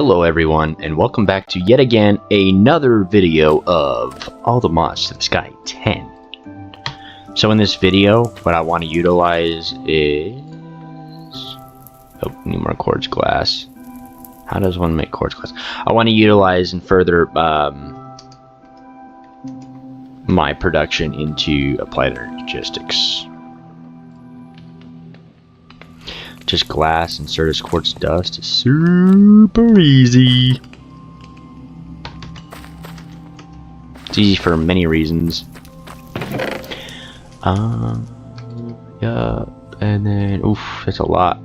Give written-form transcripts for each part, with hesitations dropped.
Hello everyone, and welcome back to yet again another video of all the mods to the Sky 10. So in this video, what I want to utilize is... Oh, need more quartz glass. How does one make quartz glass? I want to utilize and further my production into applied logistics. Just glass and Certus quartz dust is super easy. It's easy for many reasons. Yeah, and then oof, that's a lot.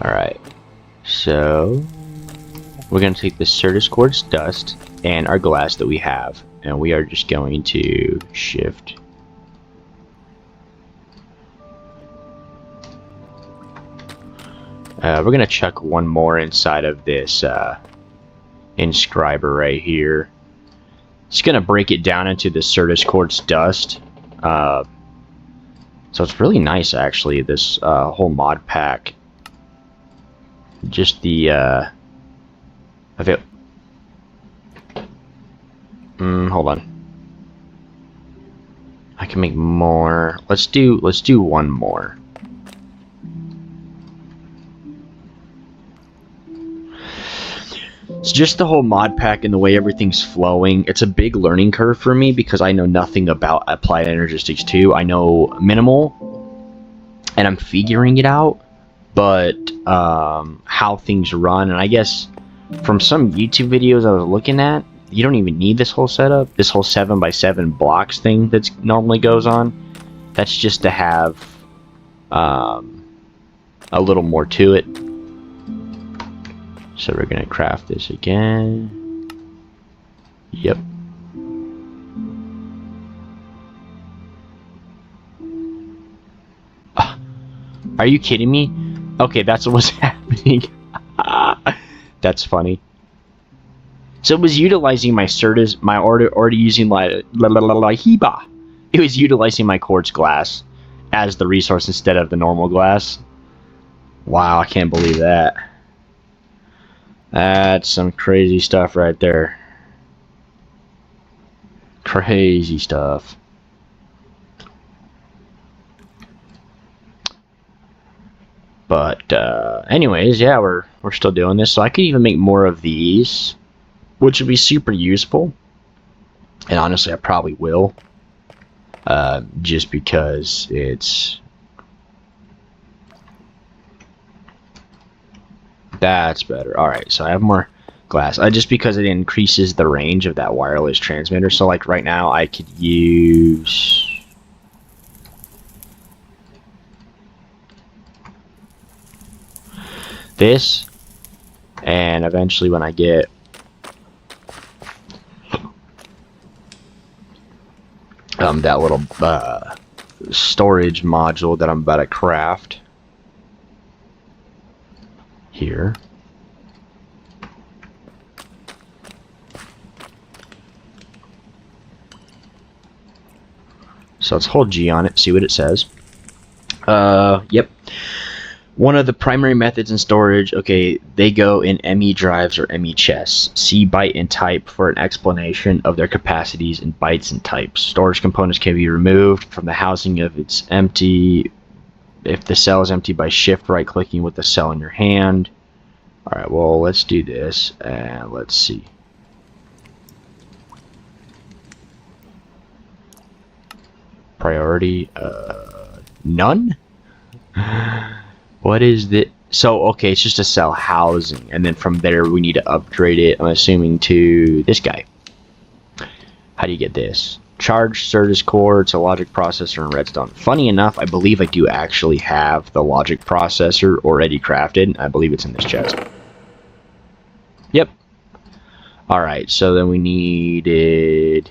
Alright, so we're gonna take the Certus quartz dust and our glass that we have, and we are just going to shift. We're gonna chuck one more inside of this inscriber right here. It's gonna break it down into the Certus quartz dust. So it's really nice, actually. This whole mod pack. Just the of it. Hold on. I can make more. Let's do one more. It's just the whole mod pack and the way everything's flowing. It's a big learning curve for me because I know nothing about applied energistics 2. I know minimal, and I'm figuring it out. But how things run, and I guess from some YouTube videos I was looking at, you don't even need this whole setup. This whole 7x7 blocks thing that normally goes on. That's just to have a little more to it. So we're gonna craft this again. Yep. Are you kidding me? Okay, that's what's happening. That's funny. So it was utilizing my Certus, my already using like Hiba. It was utilizing my quartz glass as the resource instead of the normal glass. Wow, I can't believe that. That's some crazy stuff right there. Crazy stuff. But anyways, yeah, we're still doing this, so I could even make more of these, which would be super useful. And honestly, I probably will, just because it's. That's better. Alright, so I have more glass. Just because it increases the range of that wireless transmitter. So like right now I could use this, and eventually when I get that little storage module that I'm about to craft here. So let's hold G on it, see what it says. Yep. One of the primary methods in storage, okay, they go in ME drives or ME chests. See byte and type for an explanation of their capacities in bytes and types. Storage components can be removed from the housing if it's empty. If the cell is empty, by shift right clicking with the cell in your hand. Alright, well, let's do this and let's see. Priority, none? What is the... So, okay, it's just a cell housing, and then from there we need to upgrade it, I'm assuming, to this guy. How do you get this? Charge, Certus quartz, a logic processor, and redstone. Funny enough, I believe I do actually have the logic processor already crafted. I believe it's in this chest. Yep. Alright, so then we needed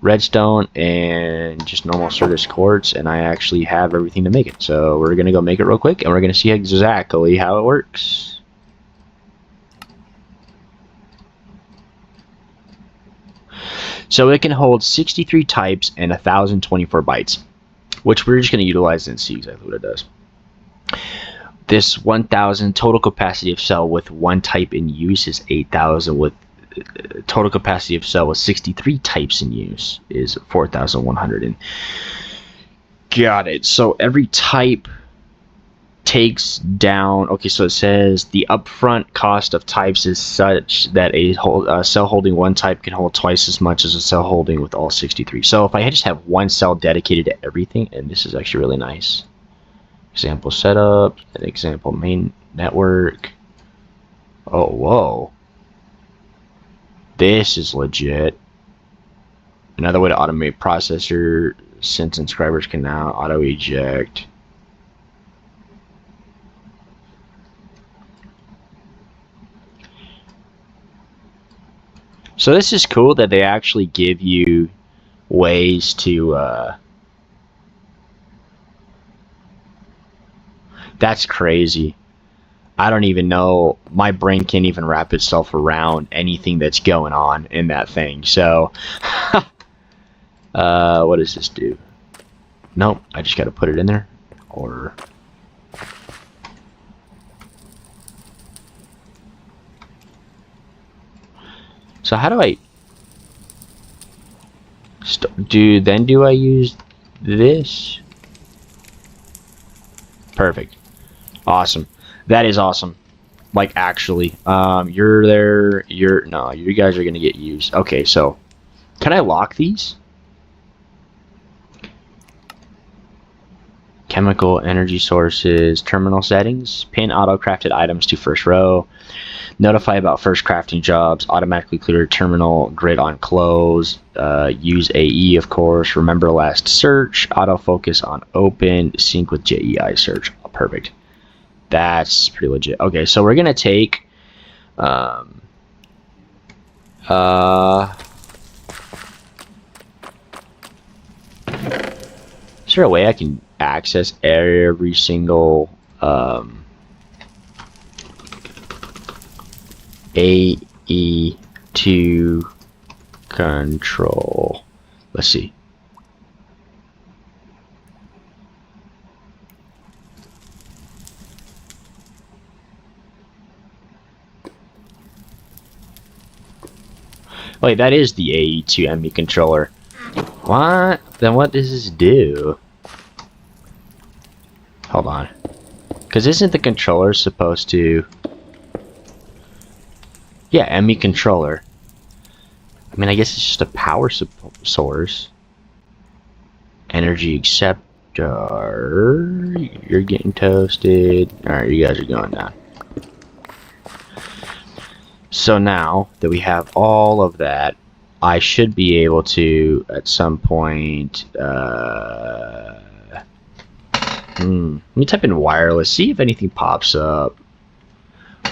redstone and just normal Certus quartz, and I actually have everything to make it. So we're going to go make it real quick, and we're going to see exactly how it works. So it can hold 63 types and 1024 bytes, which we're just going to utilize and see exactly what it does. This 1,000 total capacity of cell with one type in use is 8,000. With total capacity of cell with 63 types in use is 4,100. And got it. So every type takes down. Okay, so it says the upfront cost of types is such that a cell holding one type can hold twice as much as a cell holding with all 63. So if I just have one cell dedicated to everything, and this is actually really nice. Example setup, an example main network. Oh, whoa. This is legit. Another way to automate processor, since inscribers can now auto eject. So this is cool that they actually give you ways to that's crazy. I don't even know. My brain can't even wrap itself around anything that's going on in that thing. So, what does this do? Nope, I just got to put it in there. Or... So how do I... do I use this? Perfect. Awesome. That is awesome. Like, actually. You're there. No, you guys are going to get used. Okay, so... Can I lock these? Chemical energy sources, terminal settings, pin auto-crafted items to first row, notify about first crafting jobs, automatically clear terminal grid on close, use AE of course, remember last search, autofocus on open, sync with JEI search. Oh, perfect. That's pretty legit. Okay, so we're gonna take is there a way I can access every single AE2 control? Let's see. Wait, that is the AE2 ME controller. What? Then what does this do? Hold on. Because isn't the controller supposed to... Yeah, ME controller. I mean, I guess it's just a power source. Energy acceptor. You're getting toasted. Alright, you guys are going down. So now that we have all of that, I should be able to, at some point, let me type in wireless, see if anything pops up.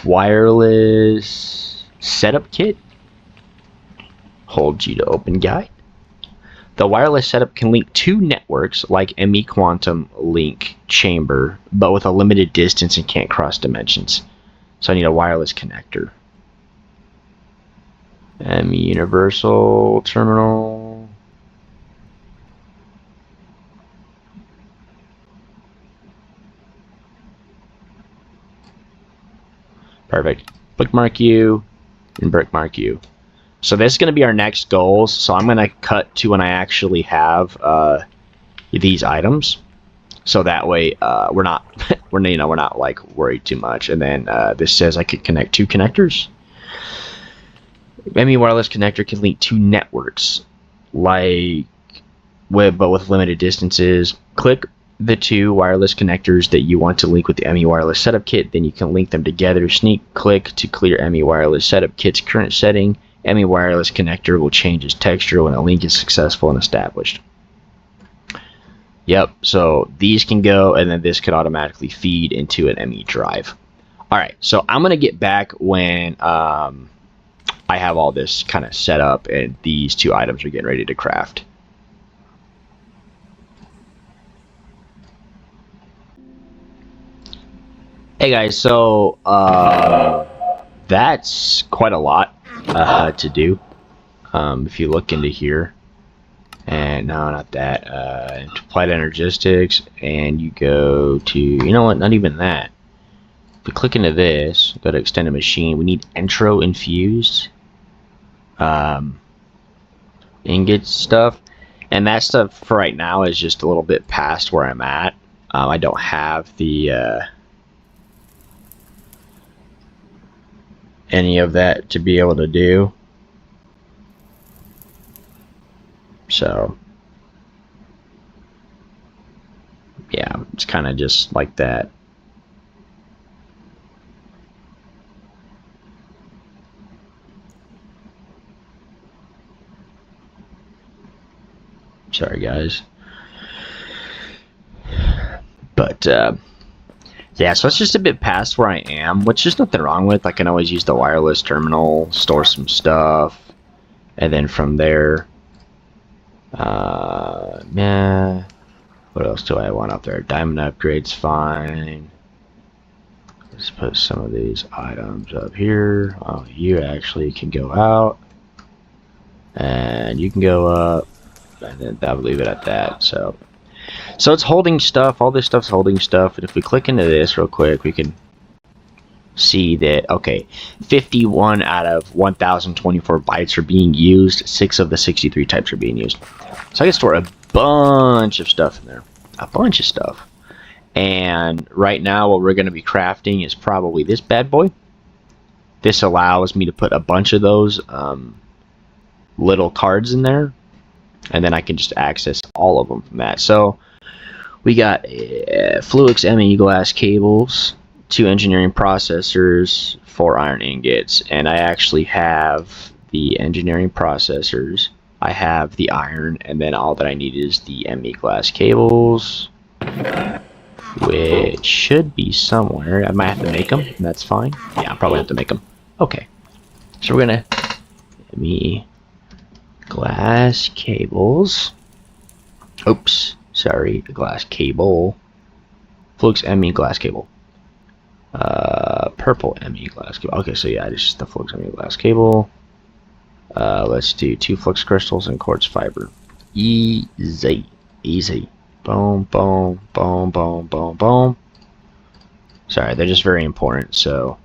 Wireless setup kit. Hold G to open guide. The wireless setup can link two networks like ME Quantum Link Chamber, but with a limited distance and can't cross dimensions. So I need a wireless connector. ME Universal Terminal. Perfect. Bookmark you and bookmark you. So this is going to be our next goals. So I'm going to cut to when I actually have these items. So that way we're not we're not like worried too much. And then this says I could connect two connectors. ME wireless connector can link two networks, but with limited distances. Click the two wireless connectors that you want to link with the ME wireless setup kit, then you can link them together. Sneak click to clear ME wireless setup kit's current setting. ME wireless connector will change its texture when a link is successful and established. Yep, so these can go, and then this could automatically feed into an ME drive. Alright, so I'm going to get back when I have all this kind of set up and these two items are getting ready to craft. Hey guys, so that's quite a lot to do. If you look into here, and no, not that, applied energistics, and you go to, you know what, not even that. If we click into this, go to extended machine, we need intro infused ingot stuff. And that stuff for right now is just a little bit past where I'm at. I don't have the any of that to be able to do. So yeah, it's kind of just like that. Sorry guys. But yeah, so it's just a bit past where I am, which there's nothing wrong with. I can always use the wireless terminal, store some stuff, and then from there, yeah. What else do I want up there? Diamond upgrade's fine. Let's put some of these items up here. Oh, you actually can go out, and you can go up, and then I'll leave it at that. So it's holding stuff. All this stuff's holding stuff. And if we click into this real quick, we can see that, okay, 51 out of 1024 bytes are being used. 6 of the 63 types are being used. So I can store a bunch of stuff in there. A bunch of stuff. And right now what we're going to be crafting is probably this bad boy. This allows me to put a bunch of those little cards in there. And then I can just access all of them from that. So we got Fluix ME glass cables, 2 engineering processors, 4 iron ingots, and I actually have the engineering processors. I have the iron, and then all that I need is the ME glass cables, which should be somewhere. I might have to make them. That's fine. Yeah, I'll probably have to make them. Okay, so we're gonna ME glass cables. Oops, sorry, the glass cable. Fluix ME glass cable. Purple ME glass cable. Okay, so yeah, just the Fluix ME glass cable. Let's do 2 flux crystals and quartz fiber. Easy, easy. Boom, boom, boom, boom, boom, boom. Sorry, they're just very important. So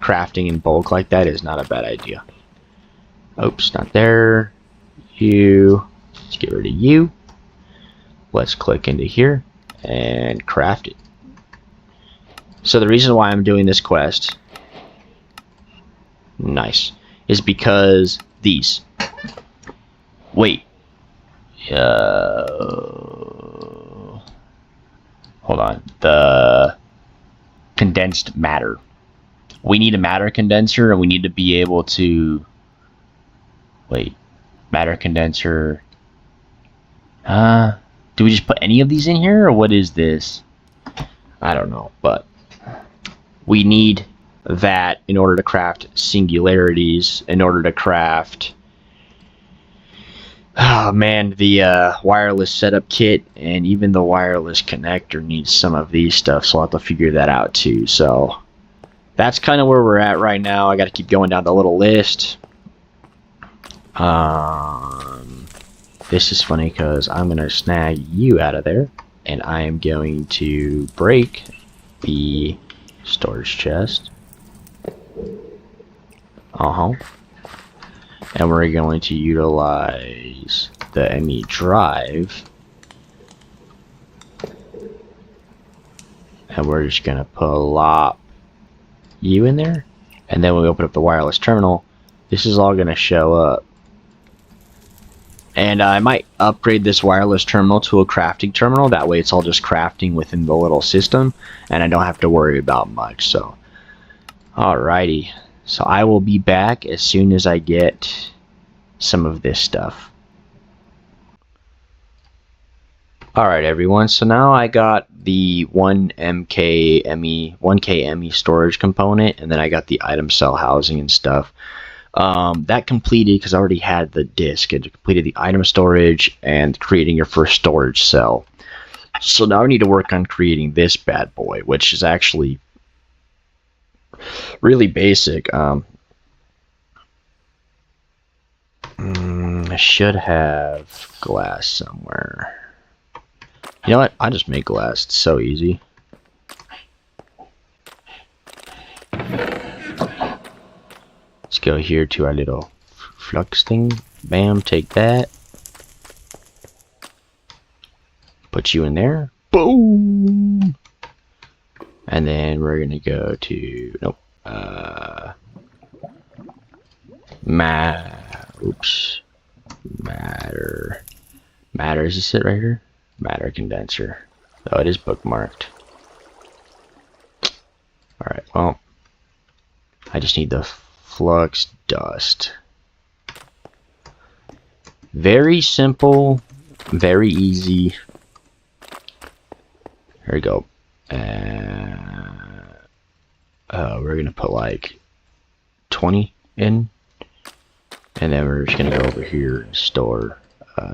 crafting in bulk like that is not a bad idea. Oops, not there. Let's get rid of you. Let's click into here and craft it. So the reason why I'm doing this quest, nice, is because these. Wait. Hold on. The condensed matter. We need a matter condenser, and we need to be able to. Wait. Matter condenser. Do we just put any of these in here, or what is this? I don't know, but we need that in order to craft singularities, in order to craft, oh man, the wireless setup kit, and even the wireless connector needs some of these stuff, so I'll have to figure that out too. So that's kind of where we're at right now. I got to keep going down the little list. This is funny because I'm going to snag you out of there, and I am going to break the storage chest. And we're going to utilize the ME drive, and we're just going to plop you in there, and then when we open up the wireless terminal, this is all going to show up. And I might upgrade this wireless terminal to a crafting terminal. That way it's all just crafting within the little system, and I don't have to worry about much. So, alrighty. So I will be back as soon as I get some of this stuff. Alright everyone, so now I got the 1K ME storage component, and then I got the item cell housing and stuff. That completed because I already had the disk. It completed the item storage and creating your first storage cell. So now I need to work on creating this bad boy, which is actually really basic. I should have glass somewhere. You know what? I'll just make glass. It's so easy. go here to our little flux thing. Bam, take that. Put you in there. Boom! And then we're gonna go to, nope, matter, is this it right here? Matter condenser. Oh, it is bookmarked. Alright, well, I just need the flux dust. Very simple, very easy. Here we go. We're gonna put like 20 in, and then we're just gonna go over here and store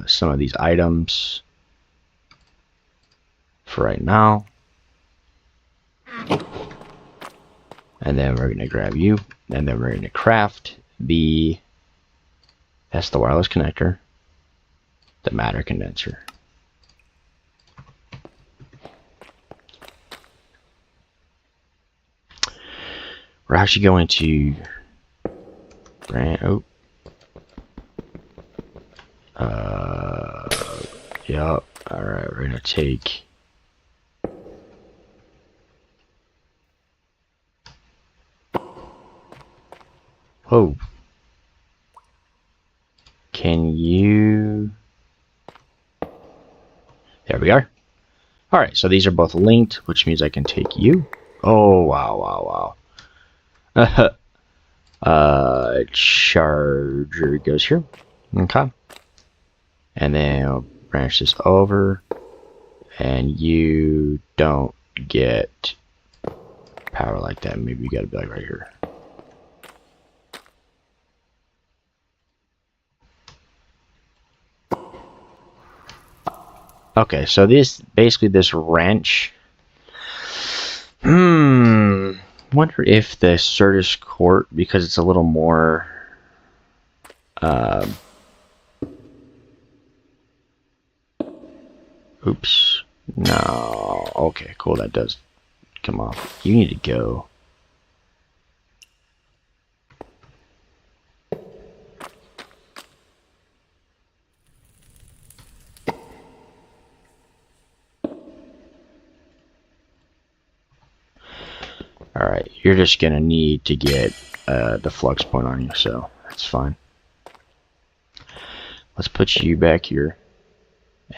some of these items for right now. And then we're gonna grab you, and then we're gonna craft that's the wireless connector, the matter condenser. We're actually going to yep. Alright, we're gonna take can you, there we are. Alright, so these are both linked, which means I can take you. Oh wow. Charger goes here. Okay. And then I'll branch this over, and you don't get power like that. Maybe you gotta be like right here. Okay, so basically this wrench. Wonder if the Certus Court, because it's a little more oops. No. Okay, cool, that does come off. You need to go. Alright, you're just gonna need to get the flux point on you, so that's fine. Let's put you back here,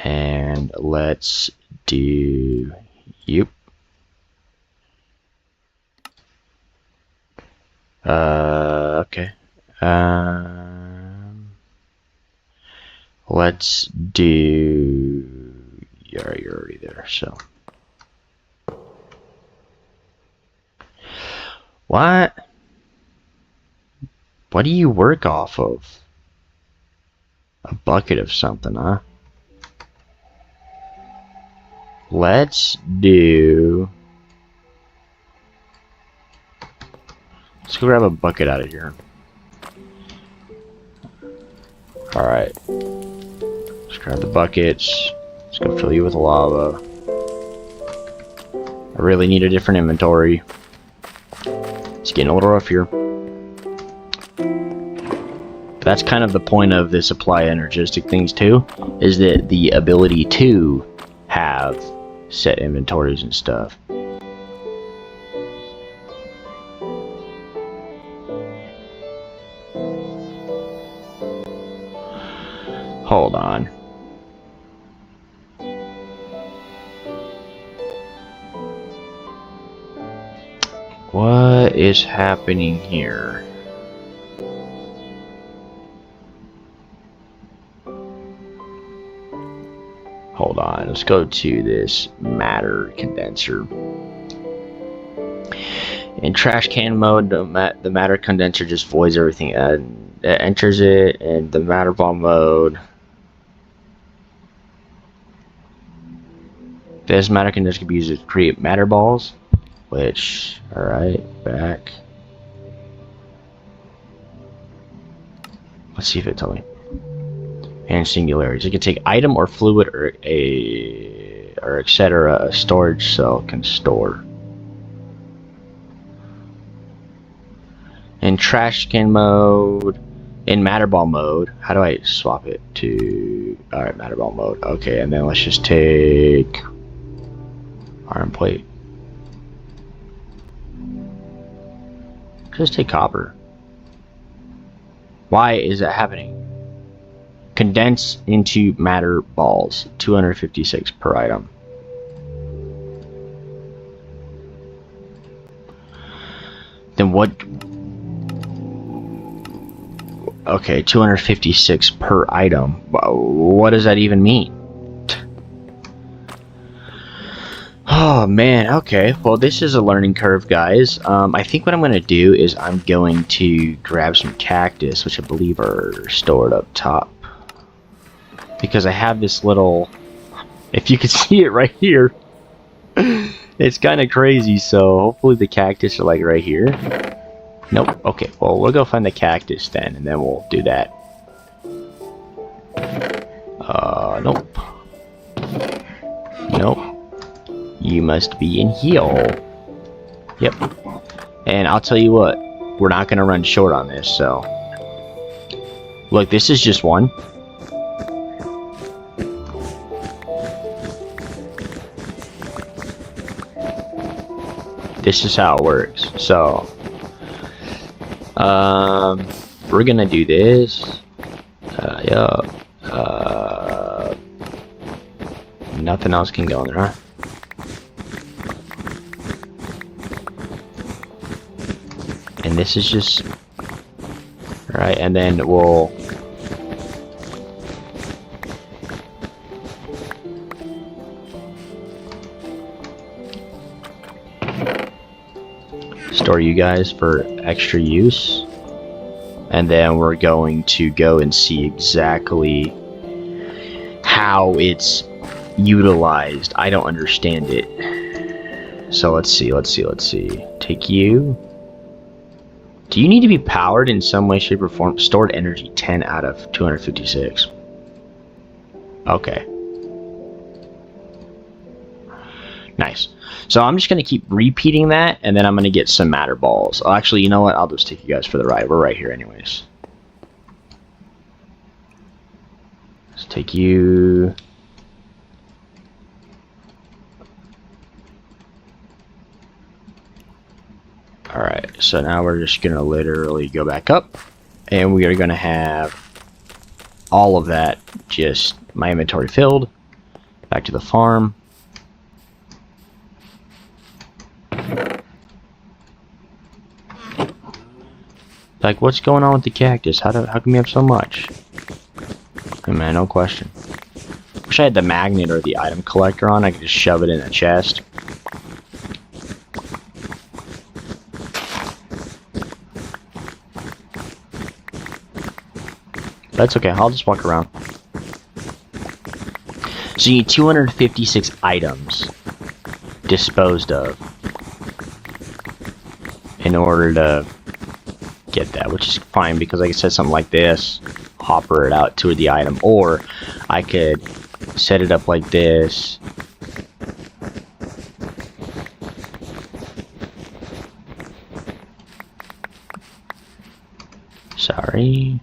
and let's do you. Okay. Let's do. You're already there, so. What do you work off of? A bucket of something, huh? Let's go grab a bucket out of here. Alright. Let's grab the buckets. Let's go fill you with lava. I really need a different inventory. It's getting a little rough here. That's kind of the point of the supply energistic things too, is that the ability to have set inventories and stuff. Hold on. What is happening here? Hold on, let's go to this matter condenser. In trash can mode, the matter condenser just voids everything. It enters it in the matter ball mode. This matter condenser can be used to create matter balls. Which, alright, back. Let's see if it tells me. And singularities. It can take item or fluid or etc. A storage cell can store. In trash can mode, in matter ball mode. How do I swap it to? All right, matter ball mode. Okay, and then let's just take iron plate. Just take copper. Why is that happening? Condense into matter balls. 256 per item. Then what? Okay, 256 per item. What does that even mean? Oh man, okay. Well, this is a learning curve, guys. I think what I'm going to do is I'm going to grab some cactus, which I believe are stored up top. Because I have this little... If you can see it right here. It's kind of crazy, so hopefully the cactus are like right here. Nope. Okay, well, we'll go find the cactus then, and then we'll do that. Nope. Nope. You must be in here. Yep. And I'll tell you what, we're not going to run short on this, so... Look, this is just one. This is how it works. So, we're gonna do this. Yeah. Nothing else can go in there, huh? And this is just right, and then we'll. Store you guys for extra use, and then we're going to go and see exactly how it's utilized. I don't understand it. So let's see. Take you. Do you need to be powered in some way, shape, or form? Stored energy 10 out of 256. Okay. Nice. So I'm just going to keep repeating that, and then I'm going to get some matter balls. Oh, actually, you know what? I'll just take you guys for the ride. We're right here anyways. Let's take you. Alright, so now we're just going to literally go back up, and we are going to have all of that, just my inventory filled. Back to the farm. Like, what's going on with the cactus? How come you have so much? Hey man, no question. Wish I had the magnet or the item collector on. I could just shove it in a chest. That's okay, I'll just walk around. So you need 256 items disposed of in order to get that, which is fine because like I said, something like this, hopper it out to the item, or I could set it up like this. Sorry.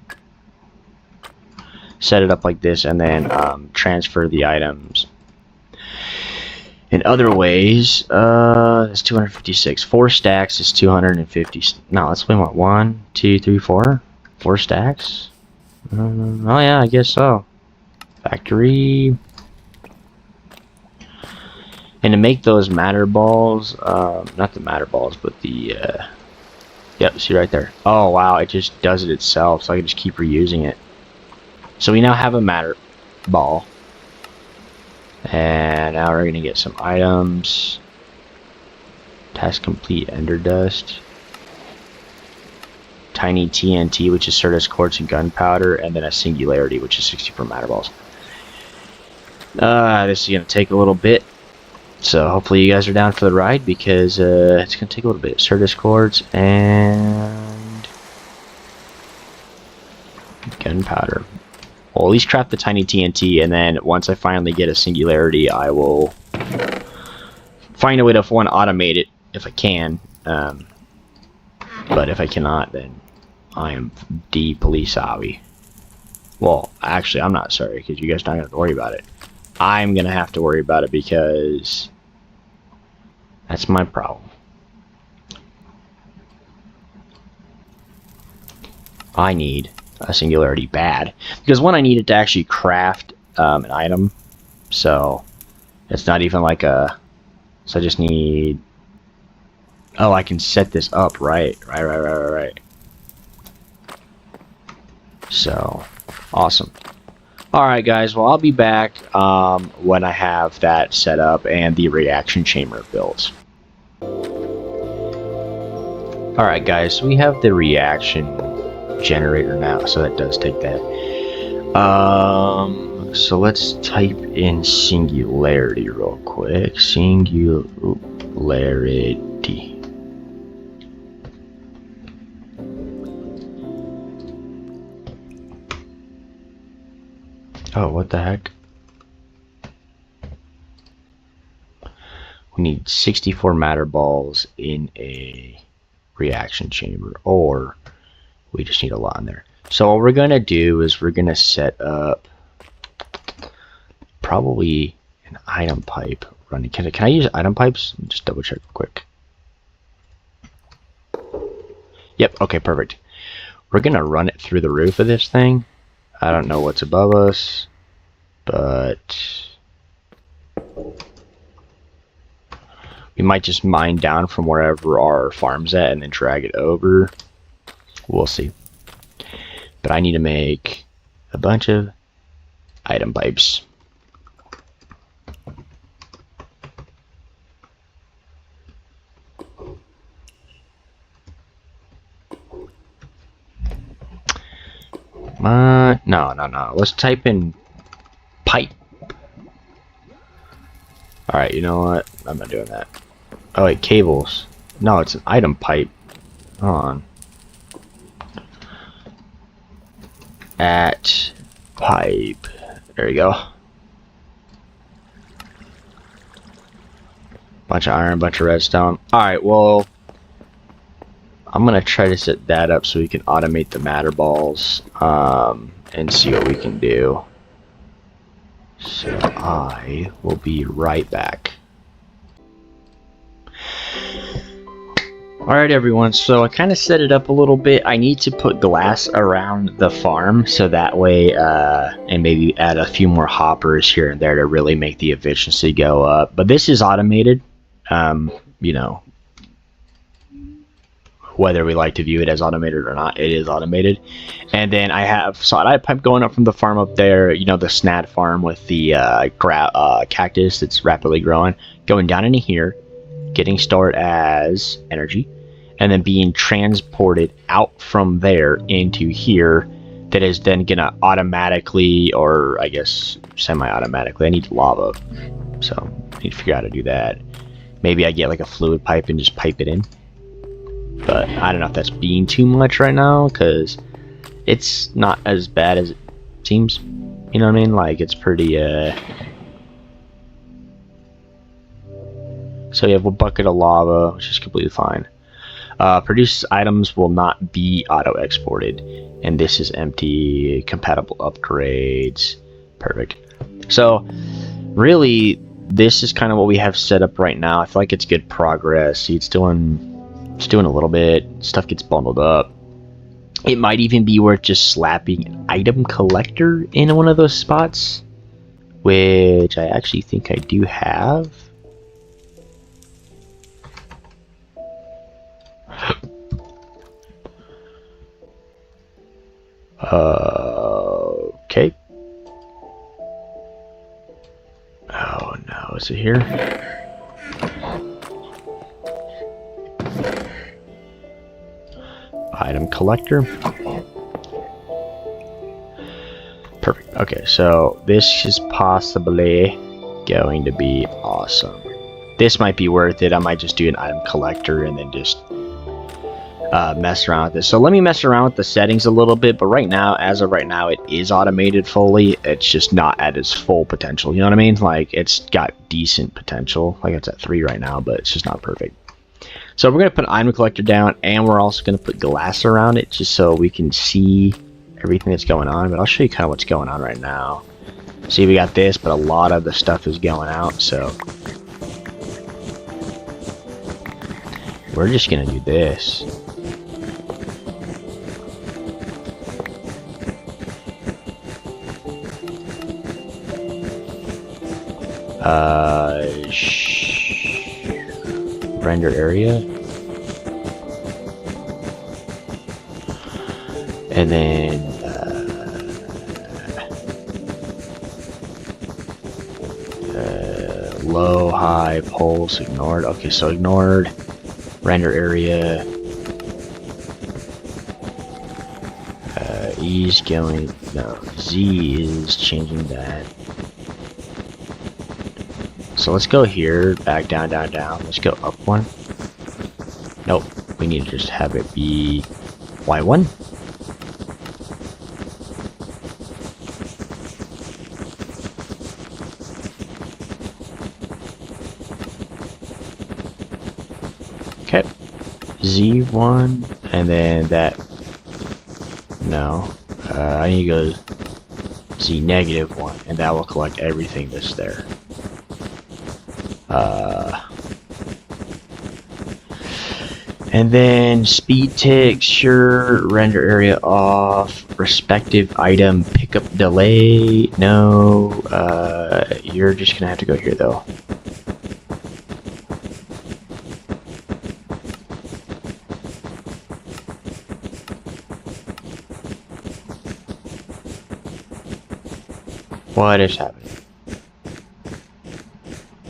Set it up like this and then transfer the items in other ways. It's 256. 4 stacks is 250. No, that's way more. 1, 2, 3, 4. 4 stacks. Oh yeah, I guess so. Factory. And to make those matter balls, not the matter balls, but the yep, see right there. Oh wow, it just does it itself, so I can just keep reusing it. So we now have a matter ball. And now we're gonna get some items. Task complete, ender dust. Tiny TNT, which is Certus quartz and gunpowder, and then a singularity, which is 64 matter balls. This is gonna take a little bit. So hopefully you guys are down for the ride because it's gonna take a little bit. Certus quartz and gunpowder. Well, at least craft the tiny TNT, and then once I finally get a singularity, I will find a way to automate it if I can. But if I cannot, then I am deeply sorry. Well, actually, I'm not sorry, because you guys don't have to worry about it. I'm going to have to worry about it because that's my problem. I need a singularity bad. Because one, I need it to actually craft an item. So, it's not even like a... So I just need... Oh, I can set this up, right. Right. So, awesome. Alright guys, well I'll be back when I have that set up and the reaction chamber built. Alright guys, so we have the reaction generator now, so that does take that. So let's type in singularity real quick. Singularity. Oh, what the heck? We need 64 matter balls in a reaction chamber, or we just need a lot in there. So what we're gonna do is we're gonna set up probably an item pipe running. Can I use item pipes? Just double check real quick. Yep, okay, perfect. We're gonna run it through the roof of this thing. I don't know what's above us, but we might just mine down from wherever our farm's at and then drag it over. We'll see. But I need to make a bunch of item pipes. No. Let's type in pipe. Alright, you know what? I'm not doing that. Oh wait, cables. No, it's an item pipe. Hold on. At pipe. There you go. Bunch of iron, bunch of redstone. Alright, well, I'm gonna try to set that up so we can automate the matter balls and see what we can do. So I will be right back. Alright everyone, so I kind of set it up a little bit. I need to put glass around the farm so that way, and maybe add a few more hoppers here and there to really make the efficiency go up. But this is automated, you know, whether we like to view it as automated or not, it is automated. And then I have solid pipe going up from the farm up there, you know, the snad farm with the cactus that's rapidly growing, going down into here, getting stored as energy, and then being transported out from there into here. That is then gonna automatically, or I guess semi-automatically, I need lava, so I need to figure out how to do that. Maybe I get like a fluid pipe and just pipe it in. But I don't know if that's being too much right now, because it's not as bad as it seems. You know what I mean? Like, it's pretty, So you have a bucket of lava, which is completely fine. Produced items will not be auto-exported. And this is empty. Compatible upgrades. Perfect. So, really, this is kind of what we have set up right now. I feel like it's good progress. See, it's doing a little bit. Stuff gets bundled up. It might even be worth just slapping an item collector in one of those spots, which I actually think I do have. Okay. Oh no, is it here? Item collector. Perfect. Okay, so this is possibly going to be awesome. This might be worth it. I might just do an item collector and then just mess around with this. So let me mess around with the settings a little bit, but right now, as of right now, it is automated fully. It's just not at its full potential. You know what I mean? Like, it's got decent potential. Like, it's at 3 right now, but it's just not perfect. So we're gonna put an item collector down, and we're also gonna put glass around it, just so we can see everything that's going on. But I'll show you kind of what's going on right now. See, we got this, but a lot of the stuff is going out, so we're just gonna do this. Render area, and then low, high, pulse, ignored. Okay, so ignored. Render area. E is going. No, Z is changing that. So let's go here, back down, down, down. Let's go up one. Nope, we need to just have it be Y1. Okay, Z1, and then that. No, I need to go Z -1, and that will collect everything that's there. And then speed texture, render area off, respective item pickup delay. No, you're just gonna have to go here though. What is happening?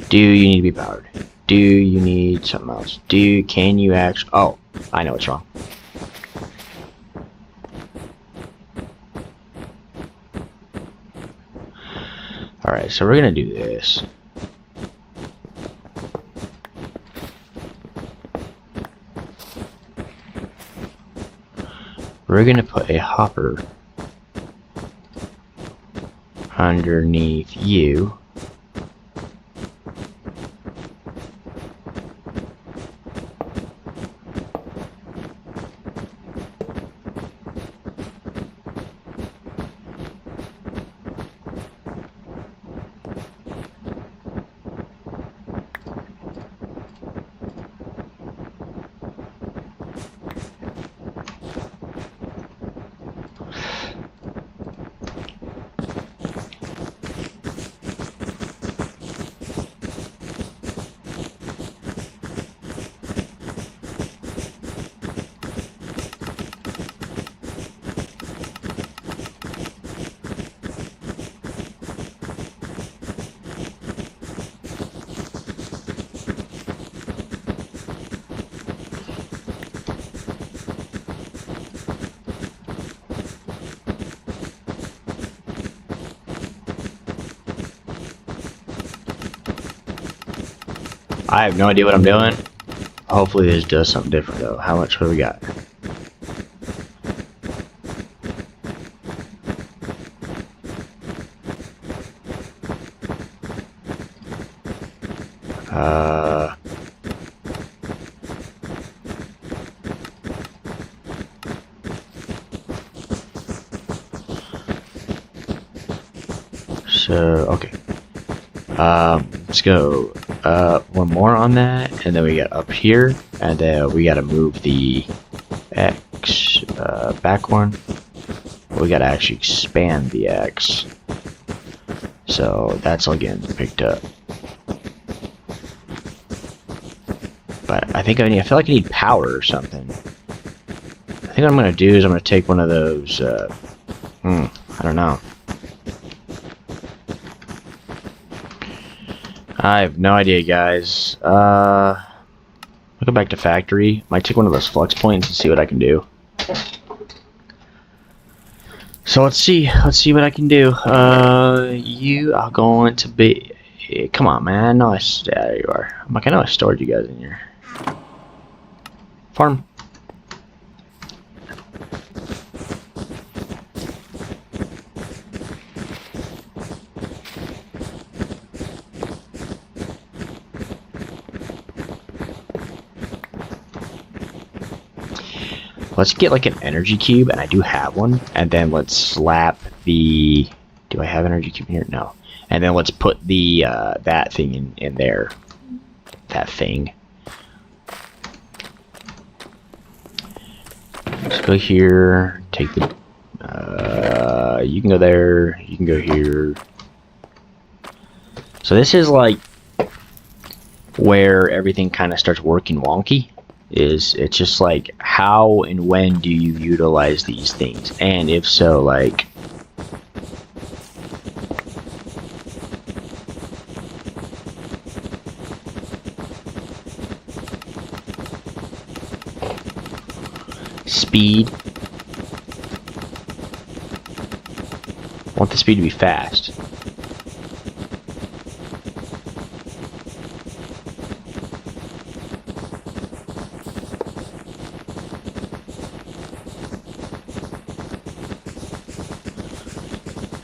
Do you need to be powered? Do you need something else? Can you actually? Oh, I know what's wrong. Alright, so we're gonna do this. We're gonna put a hopper underneath you. I have no idea what I'm doing. Hopefully this does something different though. How much have we got? So okay. Let's go one more on that, and then we got up here, and then we got to move the X back one. We got to actually expand the X, so that's all getting picked up. But I think I feel like I need power or something. I think what I'm gonna do is I'm gonna take one of those. I don't know. I have no idea, guys. I'll go back to factory. Might take one of those flux points and see what I can do. So let's see what I can do. You are going to be. Come on, man. No, there you are. I'm like, I know I stored you guys in here. Farm. Let's get like an energy cube, and I do have one. And then let's slap the... Do I have an energy cube in here? No. And then let's put the that thing in there. That thing. Let's go here. Take the... you can go there. You can go here. So this is like where everything kind of starts working wonky. It's just like, how and when do you utilize these things? And if so, like... Speed. I want the speed to be fast.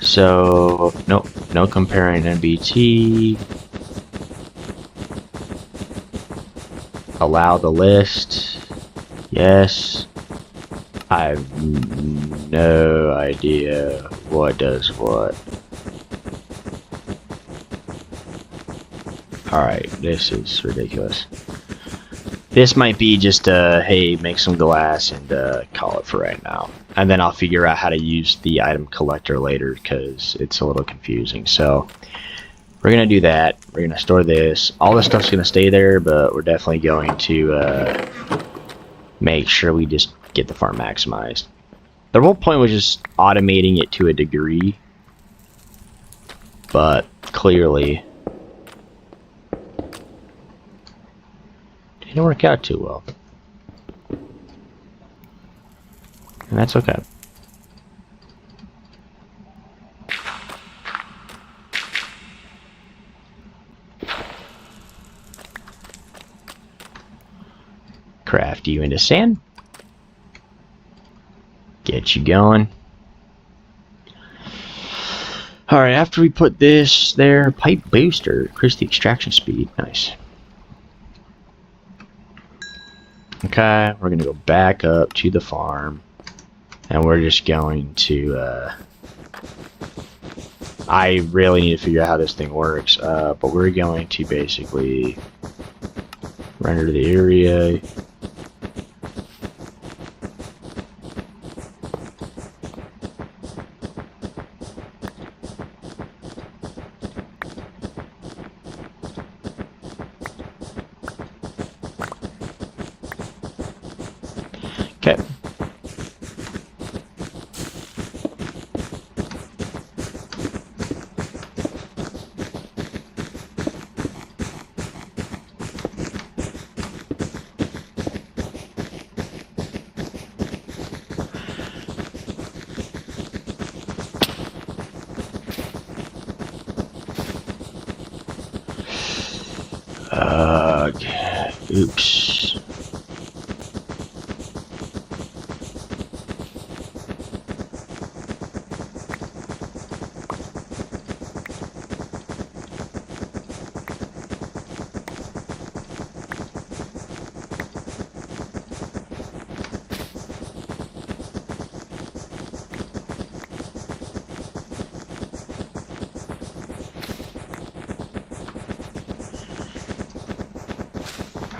So, nope, no comparing NBT. Allow the list. Yes. I have no idea what does what. Alright, this is ridiculous. This might be just hey, make some glass and call it for right now. And then I'll figure out how to use the item collector later because it's a little confusing. So we're going to do that. We're going to store this. All this stuff's going to stay there, but we're definitely going to make sure we just get the farm maximized. The whole point was just automating it to a degree, but clearly didn't work out too well. And that's okay. Craft you into sand. Get you going. Alright, after we put this there, pipe booster, increase the extraction speed. Nice. Okay, we're gonna go back up to the farm. And we're just going to, I really need to figure out how this thing works, but we're going to basically render the area. Okay. Oops.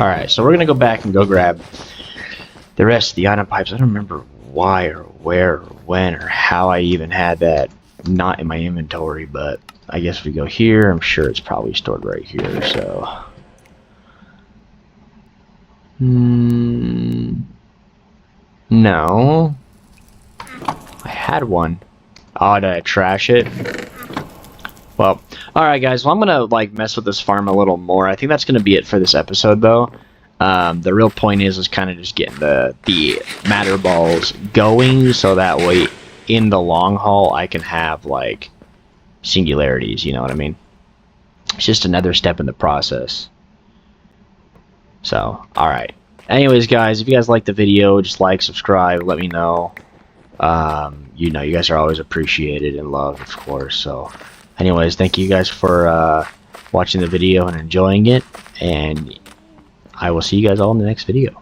Alright, so we're going to go back and go grab the rest of the item pipes. I don't remember why or where or when or how I even had that not in my inventory, but I guess if we go here, I'm sure it's probably stored right here, so... No. I had one. Oh, did I trash it? Well, alright guys, well I'm gonna like mess with this farm a little more. I think that's gonna be it for this episode though. The real point is kind of just getting the matter balls going so that way in the long haul I can have like singularities, you know what I mean? It's just another step in the process. So, alright. Anyways guys, if you guys like the video, just like, subscribe, let me know. You know, you guys are always appreciated and loved, of course, so... Anyways, thank you guys for watching the video and enjoying it, and I will see you guys all in the next video.